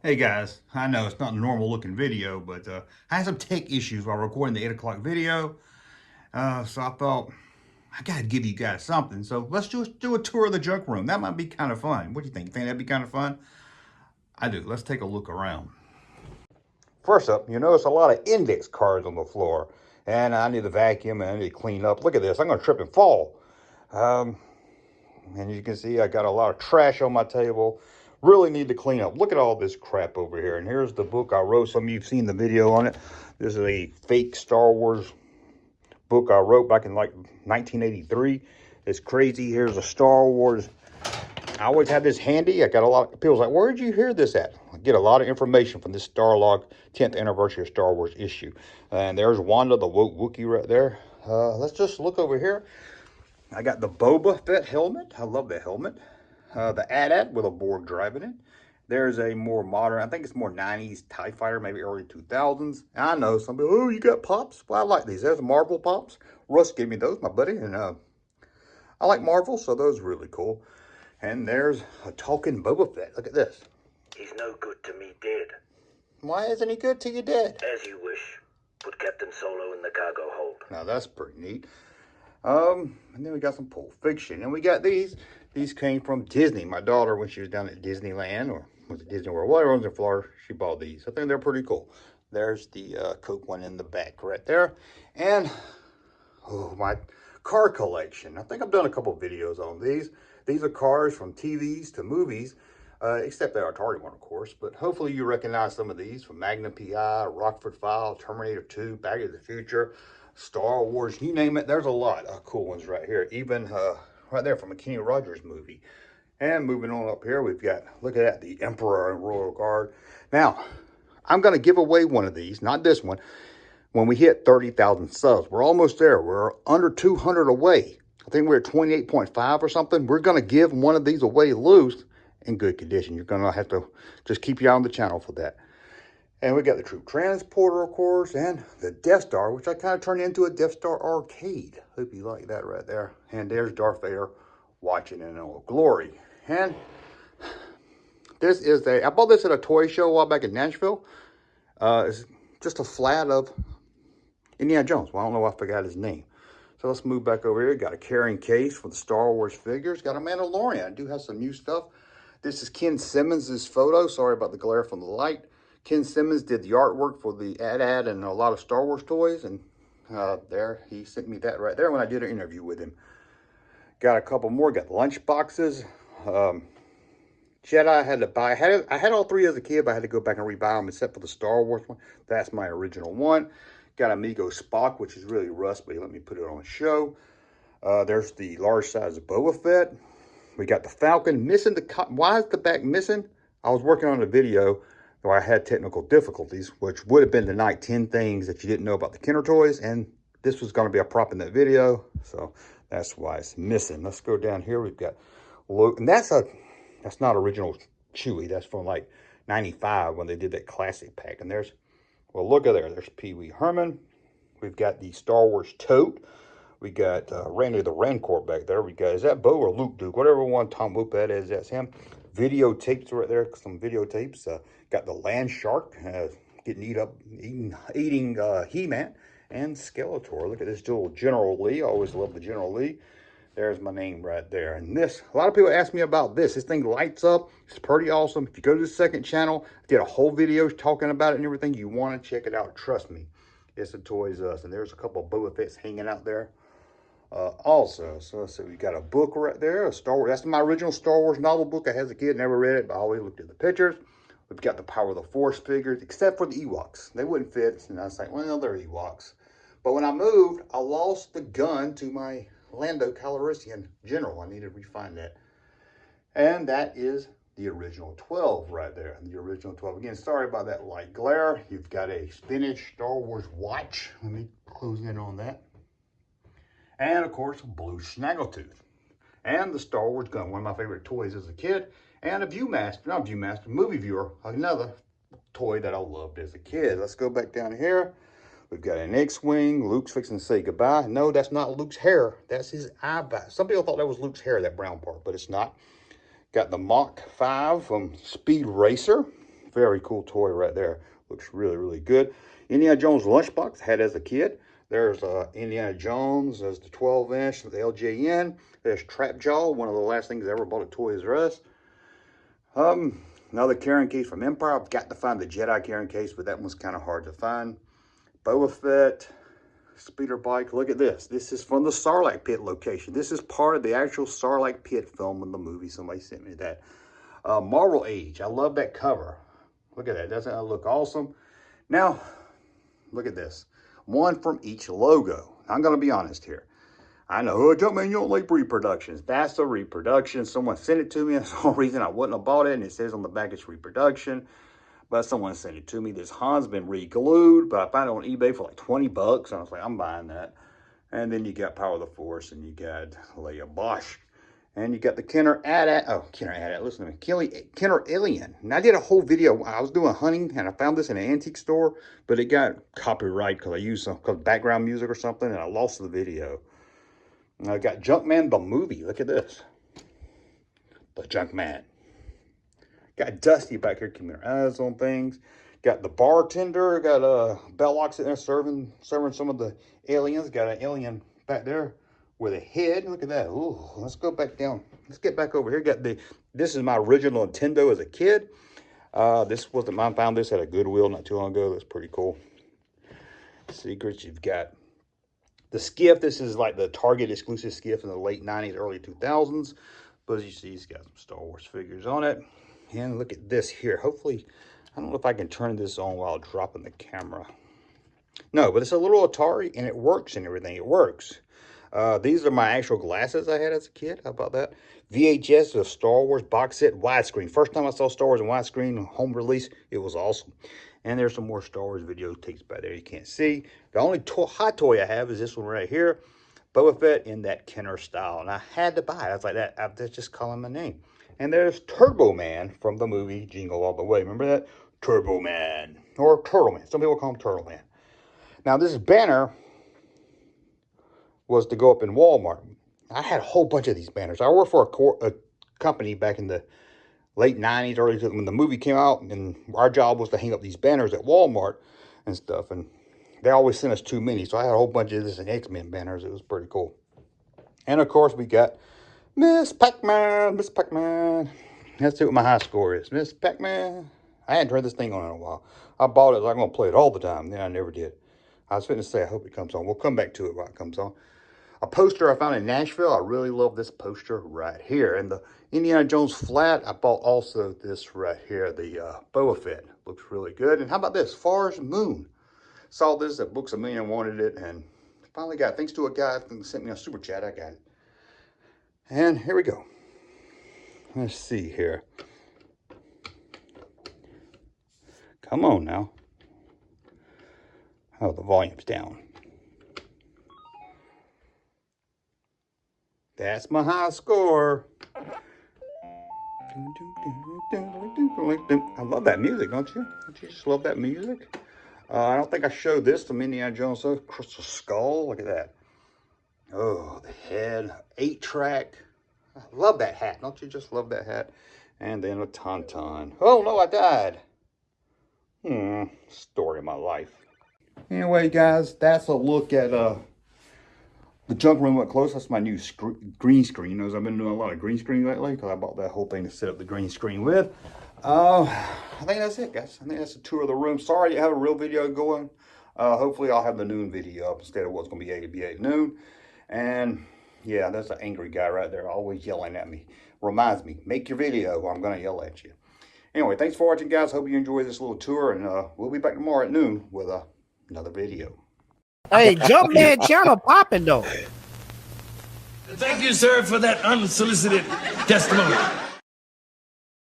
Hey guys, I know it's not a normal looking video, but I had some tech issues while recording the 8 o'clock video. So I thought, I gotta give you guys something. So let's just do a tour of the junk room. That might be kind of fun. What do you think? Think that'd be kind of fun? I do. Let's take a look around. First up, you notice a lot of index cards on the floor. And I need to vacuum and I need to clean up. Look at this. I'm going to trip and fall. Um, and you can see I got a lot of trash on my table. Really need to clean up. Look at all this crap over here. And here's the book I wrote. Some of you've seen the video on it. This is a fake Star Wars book I wrote back in like 1983. It's crazy. Here's a Star Wars. I always have this handy. I got a lot of people's like, where did you hear this at? I get a lot of information from this Starlog 10th anniversary of Star Wars issue. And there's Wanda, the Wookiee right there. Let's just look over here. I got the Boba Fett helmet. I love that helmet. The AT-AT with a Borg driving it. There's a more modern, I think it's more 90s TIE Fighter, maybe early 2000s. I know some people, oh, you got Pops? Well, I like these. There's Marvel Pops. Russ gave me those, my buddy. And I like Marvel, so those are really cool. And there's a talking Boba Fett. Look at this. He's no good to me dead. Why isn't he good to you dead? As you wish. Put Captain Solo in the cargo hold. Now that's pretty neat. And then we got some Pulp Fiction. And we got these. These came from Disney. My daughter, when she was down at Disneyland, or was it Disney World, whatever was in Florida, she bought these. I think they're pretty cool. There's the Coke one in the back right there. And, oh, my car collection. I think I've done a couple videos on these. These are cars from TVs to movies, except the Atari one, of course. But hopefully you recognize some of these from Magnum PI, Rockford File, Terminator 2, Back to the Future, Star Wars, you name it. There's a lot of cool ones right here. Even right there from a Kenny Rogers movie. And moving on up here, we've got, look at that, the Emperor and Royal Guard. Now, I'm going to give away one of these, not this one, when we hit 30,000 subs. We're almost there. We're under 200 away. I think we're at 28.5 or something. We're going to give one of these away loose in good condition. You're going to have to just keep your eye on the channel for that. And we got the Troop Transporter, of course, and the Death Star, which I kind of turned into a Death Star arcade. Hope you like that right there. And there's Darth Vader watching in all glory. And this is I bought this at a toy show a while back in Nashville. It's just a flat of Indiana Jones. Well, I don't know why I forgot his name. So let's move back over here. Got a carrying case for the Star Wars figures. Got a Mandalorian. I do have some new stuff. This is Ken Simmons' photo. Sorry about the glare from the light. Ken Simmons did the artwork for the AT-AT and a lot of Star Wars toys. And there, he sent me that right there when I did an interview with him. Got a couple more. Got lunch boxes. Jedi I had to buy. I had all three as a kid, but I had to go back and rebuy them except for the Star Wars one. That's my original one. Got Amigo Spock, which is really rust, but he let me put it on a show. There's the large size of Boba Fett. We got the Falcon missing the... Why is the back missing? I was working on a video where I had technical difficulties, which would have been tonight 10 things that you didn't know about the Kinder toys, and this was going to be a prop in that video, so that's why it's missing. Let's go down here. We've got Luke, and that's not original Chewie. That's from like 95 when they did that classic pack. And there's, well, look at there. There's Pee Wee Herman. We've got the Star Wars tote. We got Randy the Rancor back there. We got, is that Bo or Luke Duke? Whatever one Tom Whoop that is, that's him. Videotapes right there, some videotapes. Got the Land Shark getting eating He-Man and Skeletor. Look at this little General Lee. I always love the General Lee. There's my name right there. And this, a lot of people ask me about this. This thing lights up. It's pretty awesome. If you go to the second channel, I did a whole video talking about it and everything. You want to check it out. Trust me. It's a Toys R Us. And there's a couple of Boba Fett's hanging out there. Also, so we got a book right there, a Star Wars. That's my original Star Wars novel book. I as a kid, never read it, but I always looked at the pictures. We've got the Power of the Force figures, except for the Ewoks. They wouldn't fit, and I was like, well, they're Ewoks. But when I moved, I lost the gun to my Lando Calrissian General. I need to refine that. And that is the original 12 right there. The original 12. Again, sorry about that light glare. You've got a vintage Star Wars watch. Let me close in on that. And, of course, Blue Snaggletooth. And the Star Wars gun, one of my favorite toys as a kid. And a Viewmaster, not Viewmaster, Movie Viewer, another toy that I loved as a kid. Let's go back down here. We've got an X-Wing. Luke's fixing to say goodbye. No, that's not Luke's hair. That's his eyebrow. Some people thought that was Luke's hair, that brown part, but it's not. Got the Mach 5 from Speed Racer. Very cool toy right there. Looks really, really good. Indiana Jones lunchbox I had as a kid. There's Indiana Jones. There's the 12-inch, the LJN. There's Trap Jaw, one of the last things I ever bought at Toys R Us. Another carrying case from Empire. I've got to find the Jedi carrying case, but that one's kind of hard to find. Boba Fett, speeder bike. Look at this. This is from the Sarlacc pit location. This is part of the actual Sarlacc pit film in the movie. Somebody sent me that. Marvel Age. I love that cover. Look at that. Doesn't that look awesome? Now, look at this. One from each logo. I'm going to be honest here. I know, oh, Junkman, you don't like reproductions. That's a reproduction. Someone sent it to me. That's the whole reason I wouldn't have bought it. And it says on the back it's reproduction. But someone sent it to me. This Han's been re-glued. But I found it on eBay for like 20 bucks. I was like, I'm buying that. And then you got Power of the Force. And you got Leia Bosch. And you got the Kenner AT-AT. Oh, Kenner AT-AT. Listen to me. Kenner Alien. And I did a whole video. I was doing hunting. And I found this in an antique store. But it got copyright because I used some background music or something. And I lost the video. I got Junkman the movie. Look at this. The Junkman. Got Dusty back here keeping her eyes on things. Got the bartender. Got Belloc sitting there serving some of the aliens. Got an alien back there with a head. Look at that. Ooh, let's go back down. Let's get back over here. This is my original Nintendo as a kid. This wasn't mine. Found this at a Goodwill not too long ago. That's pretty cool. Secrets. You've got the skiff. This is like the Target exclusive skiff in the late 90s, early 2000s. But as you see, it's got some Star Wars figures on it. And look at this here. Hopefully, I don't know if I can turn this on while dropping the camera. No, but it's a little Atari, and it works and everything. It works. These are my actual glasses I had as a kid. How about that? VHS of Star Wars box set widescreen. First time I saw Star Wars in widescreen home release, it was awesome. And there's some more Star Wars videotapes by there you can't see. The only hot toy I have is this one right here. Boba Fett in that Kenner style. And I had to buy it. I was like, that's just calling my name. And there's Turbo Man from the movie Jingle All the Way. Remember that? Turbo Man. Or Turtle Man. Some people call him Turtle Man. Now this banner was to go up in Walmart. I had a whole bunch of these banners. I worked for a company back in the late 90s, early when the movie came out, and our job was to hang up these banners at Walmart and stuff, and they always sent us too many, so I had a whole bunch of this and X-Men banners. It was pretty cool. And of course we got Miss Pac-Man. Miss Pac-Man. Let's see what my high score is. Miss Pac-Man. I hadn't turned this thing on in a while. I bought it, I'm going to play it all the time. Then I never did. I was fitting to say, I hope it comes on. We'll come back to it while it comes on. A poster I found in Nashville. I really love this poster right here. And the Indiana Jones flat, I bought also this right here, the Boba Fett. Looks really good. And how about this? Far's Moon. Saw this at Books A Million, wanted it, and finally got it. Thanks to a guy who sent me a super chat, I got it. And here we go. Let's see here. Come on now. Oh, the volume's down. That's my high score. I love that music, don't you? Don't you just love that music? I don't think I showed this to Indiana Jones. Crystal Skull, look at that. Oh, the head, 8-track. I love that hat. Don't you just love that hat? And then a tauntaun. Oh no, I died. Story of my life. Anyway, guys, that's a look at the junk room up close. That's my new green screen. As I've been doing a lot of green screen lately because I bought that whole thing to set up the green screen with. I think that's it, guys. I think that's a tour of the room. Sorry I didn't have a real video going. Hopefully I'll have the noon video up instead of what's going to be 8 noon. And yeah, that's an angry guy right there, always yelling at me. Reminds me, make your video or I'm going to yell at you. Anyway, thanks for watching, guys. Hope you enjoyed this little tour, and we'll be back tomorrow at noon with another video. Hey, Junkman channel popping though. Thank you, sir, for that unsolicited testimony.